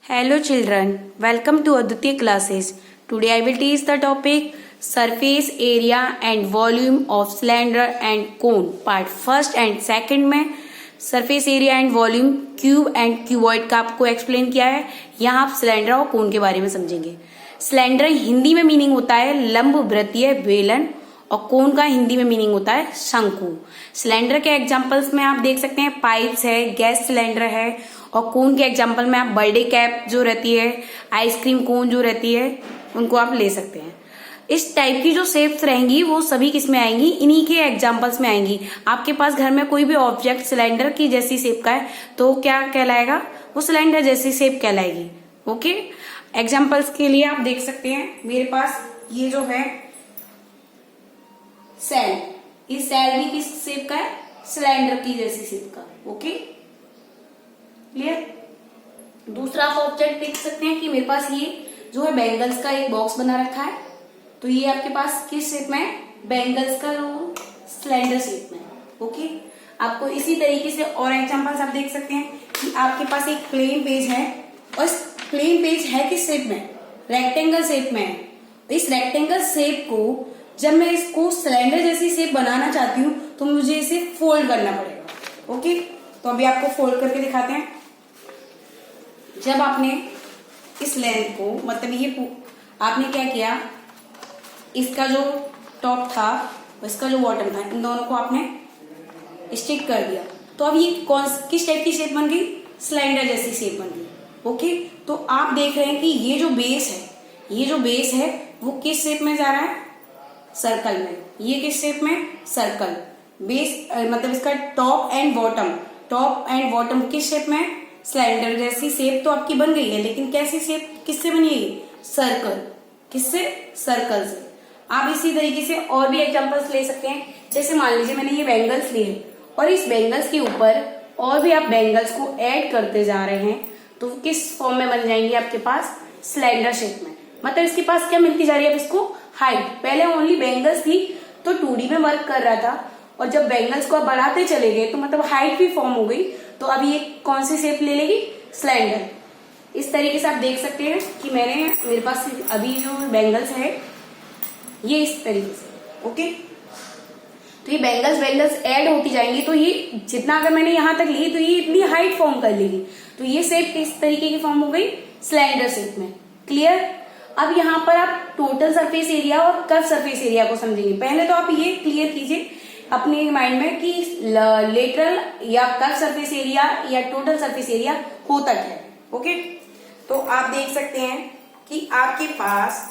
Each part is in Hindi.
Hello children, welcome to Aditya classes. Today I will teach the topic surface area and volume of cylinder and cone. Part first and second में surface area and volume cube and cuboid का आपको एक्सप्लेन किया है। यहाँ आप सिलेंडर और कोन के बारे में समझेंगे। सिलेंडर हिंदी में मीनिंग होता है लंब वृत्तीय बेलन और कोन का हिंदी में मीनिंग होता है शंकु। सिलेंडर के एग्जांपल्स में आप देख सकते हैं पाइप्स है, गैस सिलेंडर है, और कोन के एग्जांपल में आप बर्थडे कैप जो रहती है, आइसक्रीम कोन जो रहती है, उनको आप ले सकते हैं। इस टाइप की जो शेप्स रहेंगी वो सभी किस में आएंगी, इन्हीं के एग्जांपल्स में आएंगी। आपके पास घर में कोई भी ऑब्जेक्ट सिलेंडर की जैसी शेप का है तो क्या कहलाएगा, वो सिलेंडर जैसी शेप कहलाएगी। ओके, एग्जांपल्स के लिए आप देख सकते हैं मेरे पास ये जो है सेल, ये सेल भी किस शेप का है, सिलेंडर की जैसी शेप का। Okay clear. दूसरा आप ऑब्जेक्ट देख सकते हैं कि मेरे पास ये जो है बैंगल्स का एक बॉक्स बना रखा है, तो ये आपके पास किस शेप में है, बैंगल्स का जो सिलेंडर शेप में। ओके, आपको इसी तरीके से और एग्जांपल्स आप देख सकते हैं कि आपके पास एक प्लेन पेज है और इस प्लेन पेज है किस शेप में, रेक्टेंगल शेप में है। इस रेक्टेंगल शेप को जब मैं इसको सिलेंडर जैसी शेप बनाना चाहती हूँ तो मुझे इसे फोल्ड करना पड़ेगा। ओके, तो अभी आपको फोल्ड करके दिखाते हैं। जब आपने इस लेंथ को, मतलब ये आपने क्या किया, इसका जो टॉप था और इसका जो बॉटम था, इन दोनों को आपने स्टिक कर दिया, तो अब ये किस टाइप की शेप बन गई, सिलेंडर जैसी शेप बन गई। ओके, तो आप देख रहे हैं कि ये जो बेस है, ये जो बेस है वो किस शेप में जा रहा है, सर्कल में। ये किस शेप में, सर्कल। बेस मतलब इसका टॉप एंड बॉटम किस शेप में, सिलेंडर जैसी शेप तो आपकी बन गई है, लेकिन कैसी शेप किससे बनी है, सर्कल। किससे, सर्कल से। आप इसी तरीके से और भी एग्जांपल्स ले सकते हैं। जैसे मान लीजिए मैंने ये बैंगल्स लिए और इस बैंगल्स के ऊपर और भी आप बैंगल्स को ऐड करते जा रहे हैं तो किस फॉर्म में बन जाएंगे आपके पास, सिलेंडर शेप में। मतलब इसके पास क्या मिलती जा रही है अब इसको, हाइट। पहले ओनली बैंगल्स थी तो 2D में वर्क कर रहा था, और जब बैंगल्स को आप बढ़ाते चले गए तो मतलब हाइट भी फॉर्म हो गई, तो अब ये कौन सी शेप ले लेगी, सिलेंडर। इस तरीके से आप देख सकते हैं कि मेरे पास अभी जो बैंगल्स है ये इस तरीके से। ओके, तो ये बैंगल्स ऐड होती जाएंगी, तो ये जितना अगर मैंने यहां तक ली तो ये इतनी हाइट फॉर्म कर लेगी, तो ये शेप किस तरीके की फॉर्म हो गई, सिलेंडर शेप में। क्लियर। अब यहाँ पर आप टोटल सरफेस एरिया और कर्व सरफेस एरिया को समझेंगे। पहले तो आप ये क्लियर कीजिए अपने माइंड में कि लेटरल या कर्व सरफेस एरिया या टोटल सरफेस एरिया होता क्या है। ओके, तो आप देख सकते हैं कि आपके पास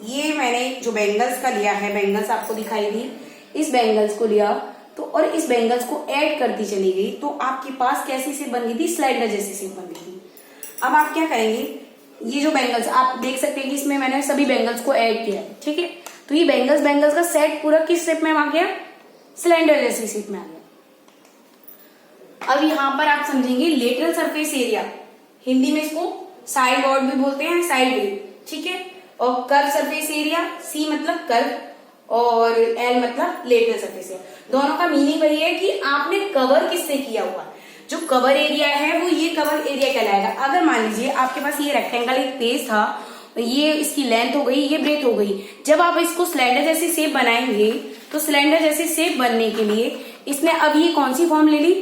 ये मैंने जो बैंगल्स का लिया है, बैंगल्स आपको दिखाई दी, इस बैंगल्स को लिया तो और इस बैंगल्स को ऐड करती चली गई, तो आपके पास कैसी शेप बन गई थी, सिलेंडर जैसी शेप बन गई थी। अब आप क्या करेंगे, ये जो बैंगल्स आप देख सकते हैं कि इसमें मैंने सभी बैंगल्स को ऐड किया है, ठीक है। तो ये बैंगल्स का सेट पूरा किस शेप में आ गया, सिलेंडर जैसी शेप में आ गया। अब यहाँ पर आप समझेंगे लेटरल सरफेस एरिया, हिंदी में इसको साइड वॉर्ड भी बोलते हैं, साइड व्यू, ठीक है। और कर्व सरफेस एरिया, सी मतलब कर्व और एल मतलब लेटरल सरफेस एरिया, दोनों का मीनिंग वही है कि आपने कवर किससे किया हुआ। जो कवर एरिया है वो ये कवर एरिया कहलाएगा। अगर मान लीजिए आपके पास ये रेक्टेंगल एक पेज था, ये इसकी लेंथ हो गई, ये ब्रेथ हो गई, जब आप इसको सिलेंडर जैसी शेप बनाएंगे तो सिलेंडर जैसी शेप बनने के लिए इसने अब ये कौन सी फॉर्म ले ली,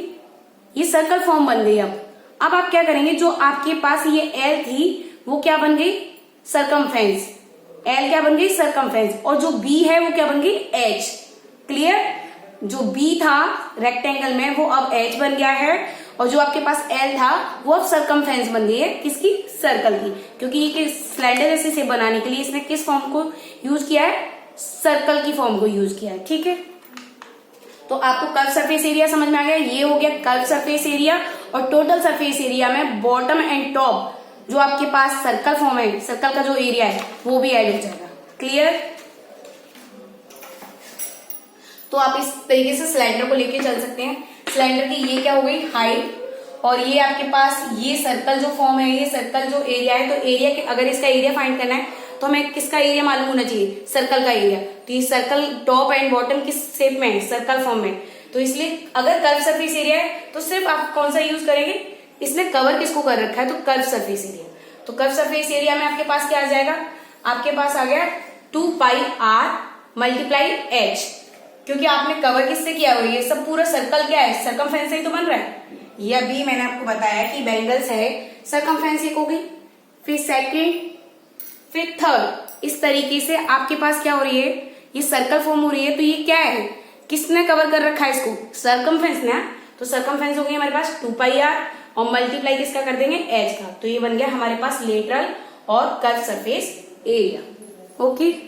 ये सर्कल फॉर्म बन गई। अब आप क्या करेंगे, जो आपके पास ये एल थी वो क्या बन गई, सरकमफ्रेंस। एल क्या बन गई, सरकमफ्रेंस, और जो बी है वो क्या बन गई, एच। क्लियर। जो बी था रेक्टेंगल में वो अब एच बन गया है, और जो आपके पास एल था वो अब सरकमफ्रेंस बन गई है, किसकी, सर्कल की। क्योंकि ये सिलेंडर जैसे शेप बनाने के लिए इसने किस फॉर्म को यूज किया है, सर्कल की फॉर्म को यूज किया है, ठीक है। तो आपको कर्व सरफेस एरिया समझ में आ गया, ये हो गया कर्व सरफेस एरिया। और टोटल सरफेस एरिया में बॉटम एंड टॉप जो आपके पास सर्कल फॉर्म है, सर्कल का जो एरिया है वो भी ऐड हो जाएगा। क्लियर। तो आप इस तरीके से सिलेंडर को लेके चल सकते हैं। सिलेंडर की ये क्या हो गई, हाइट, और ये आपके पास ये सर्कल जो फॉर्म है, ये सर्कल जो एरिया है, तो एरिया के अगर इसका एरिया फाइंड करना है तो हमें किसका एरिया मालूम होना चाहिए, सर्कल का एरिया। तो ये सर्कल टॉप एंड बॉटम किस शेप में है, सर्कल फॉर्म में, तो इसलिए अगर कर्व सरफेस एरिया है तो सिर्फ आप कौन सा यूज करेंगे, इसने कवर किसको कर रखा है, तो कर्व सरफेस एरिया। तो कर्व सरफेस एरिया में आपके पास क्या आ जाएगा, आपके पास आ गया 2πr मल्टीप्लाई h, क्योंकि आपने कवर किससे किया हुआ है, ये सब पूरा सर्कल क्या है, सरकमफ्रेंस से ही तो बन रहा है। ये अभी मैंने आपको बताया कि बेंगल्स है सरकमफ्रेंस एक हो गई, फिर सेकेंड, फिर थर्ड, इस तरीके से आपके पास क्या हो रही है, ये सर्कल फॉर्म हो रही है। तो ये क्या है, किसने कवर कर रखा है इसको, सरकमफ्रेंस ने। तो सरकमफ्रेंस हो गई हमारे पास 2πr और मल्टीप्लाई किसका कर देंगे, एच का। तो ये बन गया हमारे पास लेटरल और कर्व सरफेस एरिया। ओके।